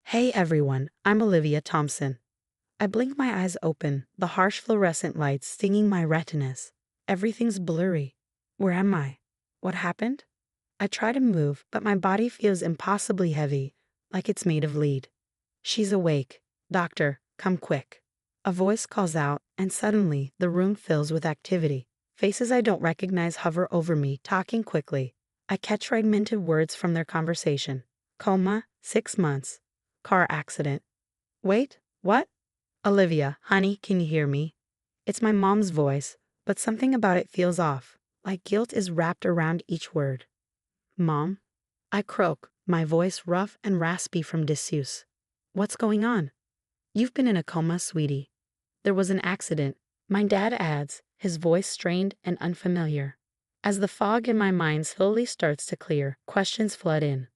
Hey everyone, I'm Olivia Thompson. I blink my eyes open, the harsh fluorescent lights stinging my retinas. Everything's blurry. Where am I? What happened? I try to move, but my body feels impossibly heavy, like it's made of lead. She's awake. Doctor, come quick. A voice calls out, and suddenly the room fills with activity. Faces I don't recognize hover over me, talking quickly. I catch fragmented words from their conversation. Coma, 6 months. Car accident. Wait, what? Olivia, honey, can you hear me? It's my mom's voice, but something about it feels off, like guilt is wrapped around each word. Mom? I croak, my voice rough and raspy from disuse. What's going on? You've been in a coma, sweetie. There was an accident, my dad adds, his voice strained and unfamiliar. As the fog in my mind slowly starts to clear, questions flood in.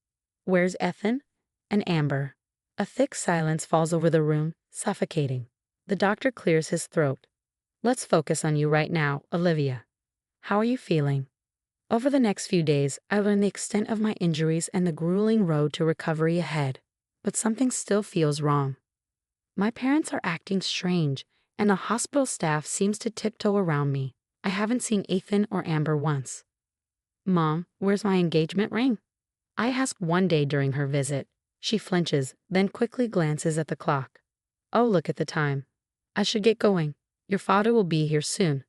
Where's Ethan? And Amber? A thick silence falls over the room, suffocating. The doctor clears his throat. Let's focus on you right now, Olivia. How are you feeling? Over the next few days, I learned the extent of my injuries and the grueling road to recovery ahead. But something still feels wrong. My parents are acting strange, and the hospital staff seems to tiptoe around me. I haven't seen Ethan or Amber once. Mom, where's my engagement ring? I ask one day during her visit. She flinches, then quickly glances at the clock. Oh, look at the time. I should get going. Your father will be here soon.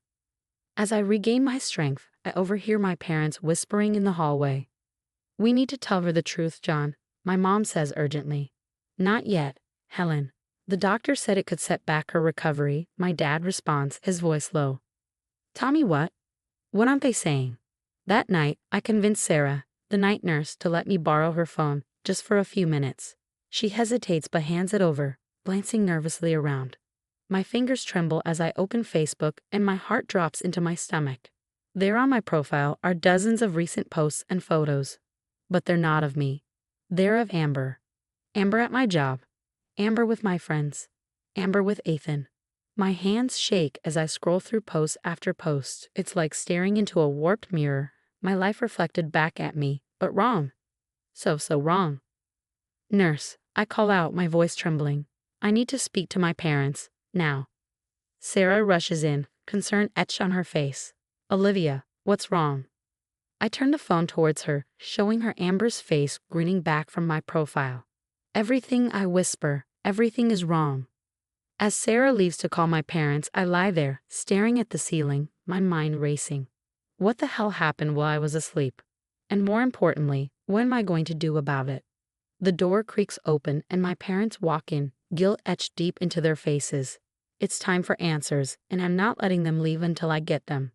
As I regain my strength, I overhear my parents whispering in the hallway. We need to tell her the truth, John, my mom says urgently. Not yet, Helen. The doctor said it could set back her recovery, my dad responds, his voice low. Tell me what? What aren't they saying? That night, I convinced Sarah, the night nurse, to let me borrow her phone, just for a few minutes. She hesitates but hands it over, glancing nervously around. My fingers tremble as I open Facebook and my heart drops into my stomach. There on my profile are dozens of recent posts and photos. But they're not of me. They're of Amber. Amber at my job. Amber with my friends. Amber with Ethan. My hands shake as I scroll through post after post. It's like staring into a warped mirror, my life reflected back at me, but wrong. So wrong. Nurse, I call out, my voice trembling. I need to speak to my parents, now. Sarah rushes in, concern etched on her face. Olivia, what's wrong? I turn the phone towards her, showing her Amber's face grinning back from my profile. Everything, I whisper, everything is wrong. As Sarah leaves to call my parents, I lie there, staring at the ceiling, my mind racing. What the hell happened while I was asleep? And more importantly, what am I going to do about it? The door creaks open and my parents walk in, guilt etched deep into their faces. It's time for answers, and I'm not letting them leave until I get them.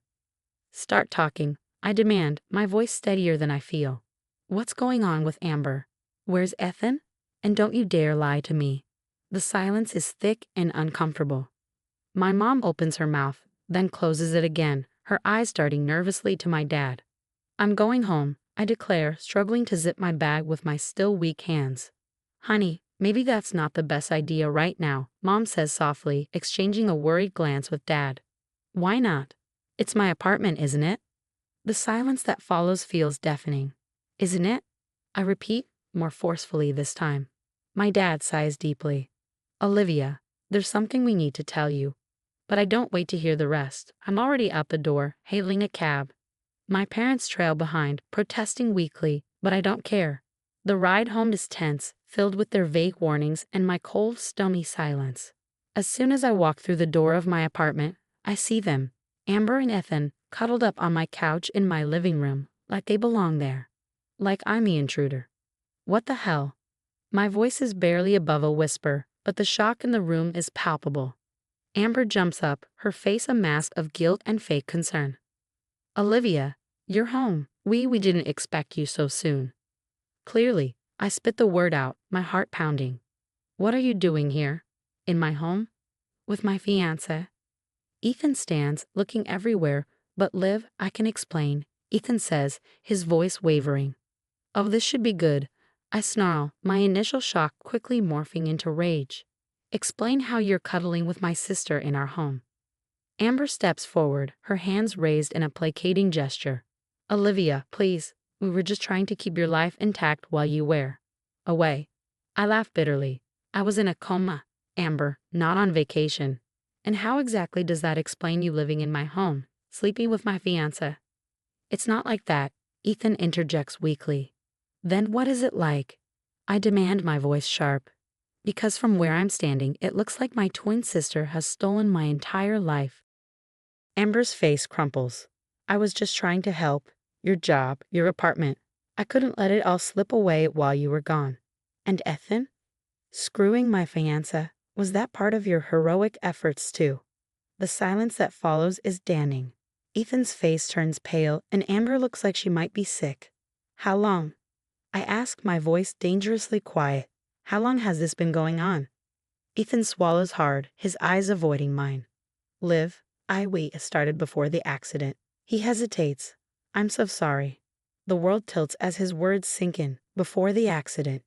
Start talking, I demand, my voice steadier than I feel. What's going on with Amber? Where's Ethan? And don't you dare lie to me. The silence is thick and uncomfortable. My mom opens her mouth, then closes it again, her eyes darting nervously to my dad. I'm going home, I declare, struggling to zip my bag with my still weak hands. Honey, maybe that's not the best idea right now, Mom says softly, exchanging a worried glance with Dad. Why not? It's my apartment, isn't it? The silence that follows feels deafening. Isn't it? I repeat, more forcefully this time. My dad sighs deeply. Olivia, there's something we need to tell you. But I don't wait to hear the rest. I'm already out the door, hailing a cab. My parents trail behind, protesting weakly, but I don't care. The ride home is tense, filled with their vague warnings and my cold, stony silence. As soon as I walk through the door of my apartment, I see them, Amber and Ethan, cuddled up on my couch in my living room, like they belong there. Like I'm the intruder. What the hell? My voice is barely above a whisper, but the shock in the room is palpable. Amber jumps up, her face a mask of guilt and fake concern. Olivia, you're home. We didn't expect you so soon. Clearly, I spit the word out, my heart pounding. What are you doing here? In my home? With my fiancé? Ethan stands, looking everywhere, but Liv, I can explain, Ethan says, his voice wavering. Oh, this should be good. I snarl, my initial shock quickly morphing into rage. Explain how you're cuddling with my sister in our home. Amber steps forward, her hands raised in a placating gesture. Olivia, please, we were just trying to keep your life intact while you were away. I laughed bitterly. I was in a coma, Amber, not on vacation. And how exactly does that explain you living in my home, sleeping with my fiancé? It's not like that, Ethan interjects weakly. Then what is it like? I demand, my voice sharp. Because from where I'm standing, it looks like my twin sister has stolen my entire life. Amber's face crumples. I was just trying to help. Your job, your apartment. I couldn't let it all slip away while you were gone. And Ethan? Screwing my fiancé. Was that part of your heroic efforts too? The silence that follows is damning. Ethan's face turns pale and Amber looks like she might be sick. How long? I ask, my voice dangerously quiet. How long has this been going on? Ethan swallows hard, his eyes avoiding mine. Liv, we started before the accident. He hesitates. I'm so sorry. The world tilts as his words sink in. Before the accident.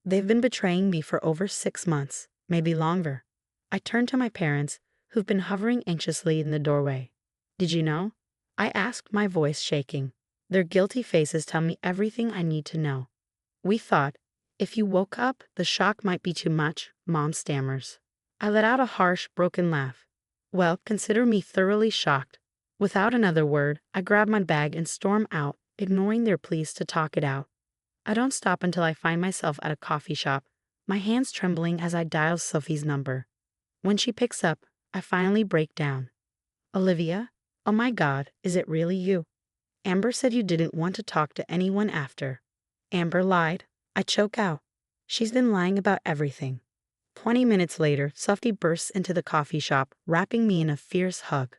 They've been betraying me for over 6 months, maybe longer. I turn to my parents, who've been hovering anxiously in the doorway. Did you know? I ask, my voice shaking. Their guilty faces tell me everything I need to know. We thought, if you woke up, the shock might be too much, Mom stammers. I let out a harsh, broken laugh. Well, consider me thoroughly shocked. Without another word, I grab my bag and storm out, ignoring their pleas to talk it out. I don't stop until I find myself at a coffee shop, my hands trembling as I dial Sophie's number. When she picks up, I finally break down. Olivia? Oh my God, is it really you? Amber said you didn't want to talk to anyone after. Amber lied. I choke out. She's been lying about everything. 20 minutes later, Sophie bursts into the coffee shop, wrapping me in a fierce hug.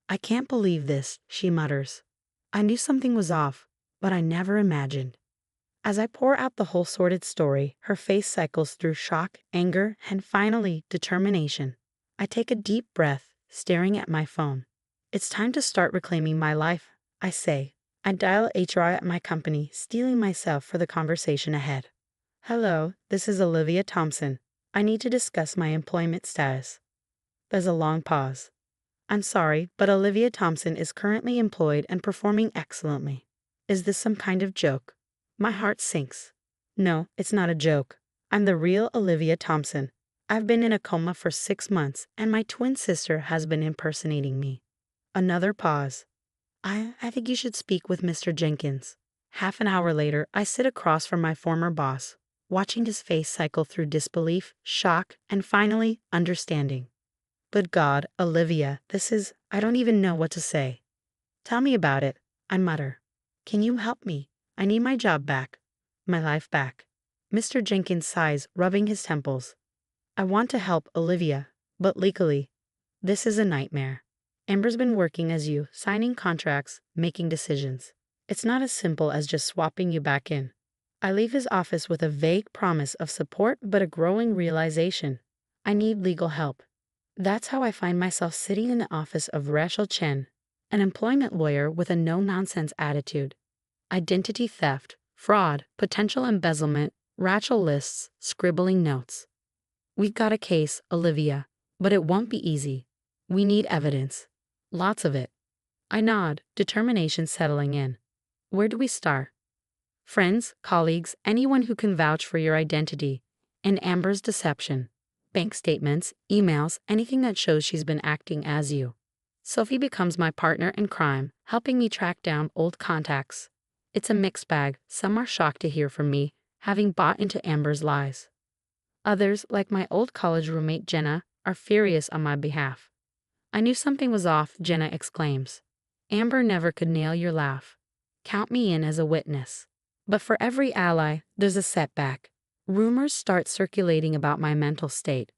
I can't believe this, she mutters. I knew something was off, but I never imagined. As I pour out the whole sordid story, her face cycles through shock, anger, and finally, determination. I take a deep breath, staring at my phone. It's time to start reclaiming my life, I say. I dial HR at my company, steeling myself for the conversation ahead. Hello, this is Olivia Thompson. I need to discuss my employment status. There's a long pause. I'm sorry, but Olivia Thompson is currently employed and performing excellently. Is this some kind of joke? My heart sinks. No, it's not a joke. I'm the real Olivia Thompson. I've been in a coma for 6 months, and my twin sister has been impersonating me. Another pause. I think you should speak with Mr. Jenkins. Half an hour later, I sit across from my former boss, watching his face cycle through disbelief, shock, and finally, understanding. Good God, Olivia, I don't even know what to say. Tell me about it, I mutter. Can you help me? I need my job back. My life back. Mr. Jenkins sighs, rubbing his temples. I want to help Olivia, but legally, this is a nightmare. Amber's been working as you, signing contracts, making decisions. It's not as simple as just swapping you back in. I leave his office with a vague promise of support but a growing realization. I need legal help. That's how I find myself sitting in the office of Rachel Chen, an employment lawyer with a no-nonsense attitude. Identity theft, fraud, potential embezzlement, Rachel lists, scribbling notes. We've got a case, Olivia, but it won't be easy. We need evidence. Lots of it. I nod, determination settling in. Where do we start? Friends, colleagues, anyone who can vouch for your identity. And Amber's deception. Bank statements, emails, anything that shows she's been acting as you. Sophie becomes my partner in crime, helping me track down old contacts. It's a mixed bag. Some are shocked to hear from me, having bought into Amber's lies. Others, like my old college roommate Jenna, are furious on my behalf. I knew something was off, Jenna exclaims. Amber never could nail your laugh. Count me in as a witness. But for every ally, there's a setback. Rumors start circulating about my mental state.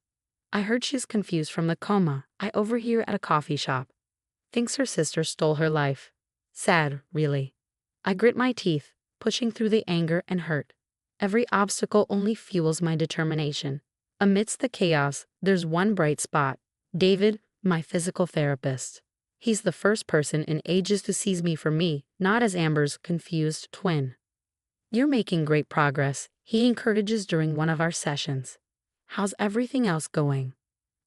I heard she's confused from the coma I overhear at a coffee shop. Thinks her sister stole her life. Sad, really. I grit my teeth, pushing through the anger and hurt. Every obstacle only fuels my determination. Amidst the chaos, there's one bright spot. David, my physical therapist. He's the first person in ages to seize me for me, not as Amber's confused twin. You're making great progress, he encourages during one of our sessions. How's everything else going?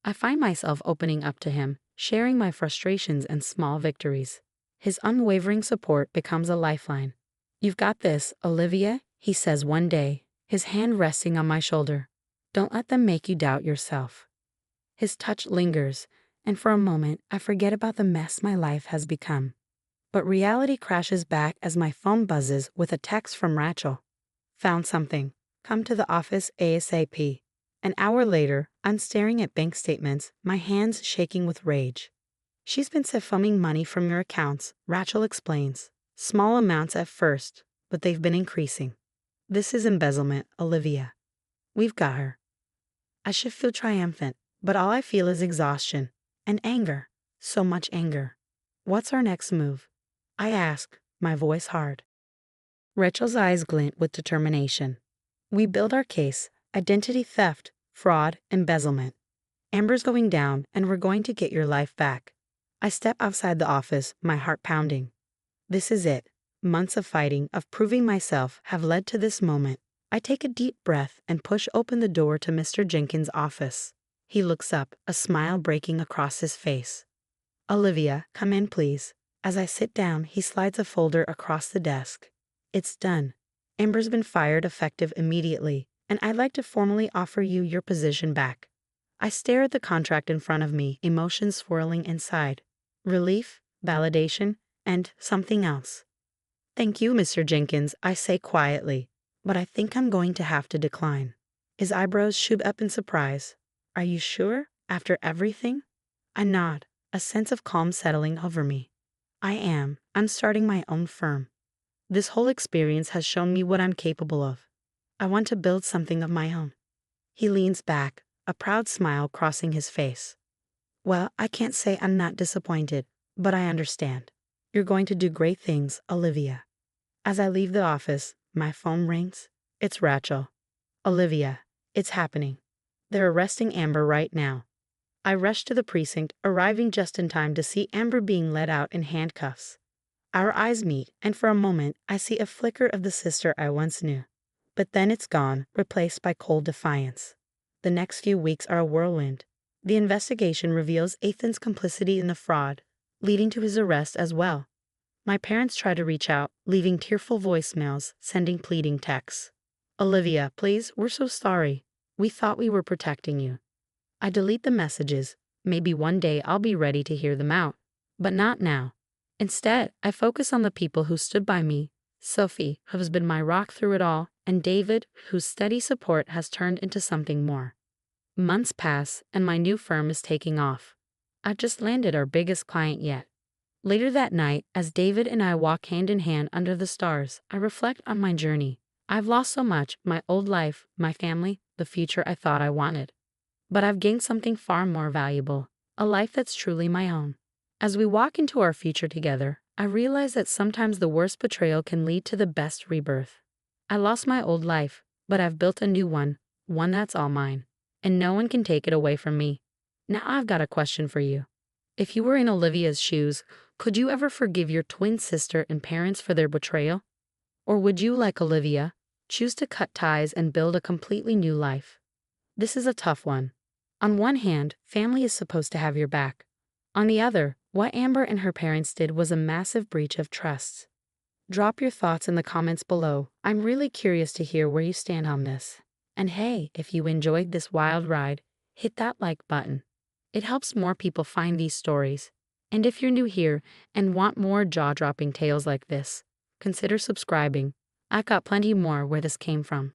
I find myself opening up to him, sharing my frustrations and small victories. His unwavering support becomes a lifeline. You've got this, Olivia, he says one day, his hand resting on my shoulder. Don't let them make you doubt yourself. His touch lingers, and for a moment I forget about the mess my life has become. But reality crashes back as my phone buzzes with a text from Rachel. Found something. Come to the office ASAP. An hour later, I'm staring at bank statements, my hands shaking with rage. She's been siphonning money from your accounts, Rachel explains. Small amounts at first, but they've been increasing. This is embezzlement, Olivia. We've got her. I should feel triumphant, but all I feel is exhaustion and anger. So much anger. What's our next move? I ask, my voice hard. Rachel's eyes glint with determination. We build our case: identity theft, fraud, embezzlement. Amber's going down, and we're going to get your life back. I step outside the office, my heart pounding. This is it. Months of fighting, of proving myself, have led to this moment. I take a deep breath and push open the door to Mr. Jenkins' office. He looks up, a smile breaking across his face. Olivia, come in, please. As I sit down, he slides a folder across the desk. It's done. Amber's been fired effective immediately, and I'd like to formally offer you your position back. I stare at the contract in front of me, emotions swirling inside. Relief, validation, and something else. Thank you, Mr. Jenkins, I say quietly, but I think I'm going to have to decline. His eyebrows shoot up in surprise. Are you sure? After everything? I nod, a sense of calm settling over me. I am. I'm starting my own firm. This whole experience has shown me what I'm capable of. I want to build something of my own. He leans back, a proud smile crossing his face. Well, I can't say I'm not disappointed, but I understand. You're going to do great things, Olivia. As I leave the office, my phone rings. It's Rachel. Olivia, it's happening. They're arresting Amber right now. I rush to the precinct, arriving just in time to see Amber being led out in handcuffs. Our eyes meet, and for a moment I see a flicker of the sister I once knew. But then it's gone, replaced by cold defiance. The next few weeks are a whirlwind. The investigation reveals Ethan's complicity in the fraud, leading to his arrest as well. My parents try to reach out, leaving tearful voicemails, sending pleading texts. Olivia, please, we're so sorry. We thought we were protecting you. I delete the messages. Maybe one day I'll be ready to hear them out. But not now. Instead, I focus on the people who stood by me: Sophie, who has been my rock through it all, and David, whose steady support has turned into something more. Months pass, and my new firm is taking off. I've just landed our biggest client yet. Later that night, as David and I walk hand in hand under the stars, I reflect on my journey. I've lost so much: my old life, my family, the future I thought I wanted. But I've gained something far more valuable, a life that's truly my own. As we walk into our future together, I realize that sometimes the worst betrayal can lead to the best rebirth. I lost my old life, but I've built a new one that's all mine, and no one can take it away from me. Now I've got a question for you. If you were in Olivia's shoes, could you ever forgive your twin sister and parents for their betrayal? Or would you, like Olivia, choose to cut ties and build a completely new life? This is a tough one. On one hand, family is supposed to have your back. On the other, what Amber and her parents did was a massive breach of trust. Drop your thoughts in the comments below. I'm really curious to hear where you stand on this. And hey, if you enjoyed this wild ride, hit that like button. It helps more people find these stories. And if you're new here and want more jaw-dropping tales like this, consider subscribing. I've got plenty more where this came from.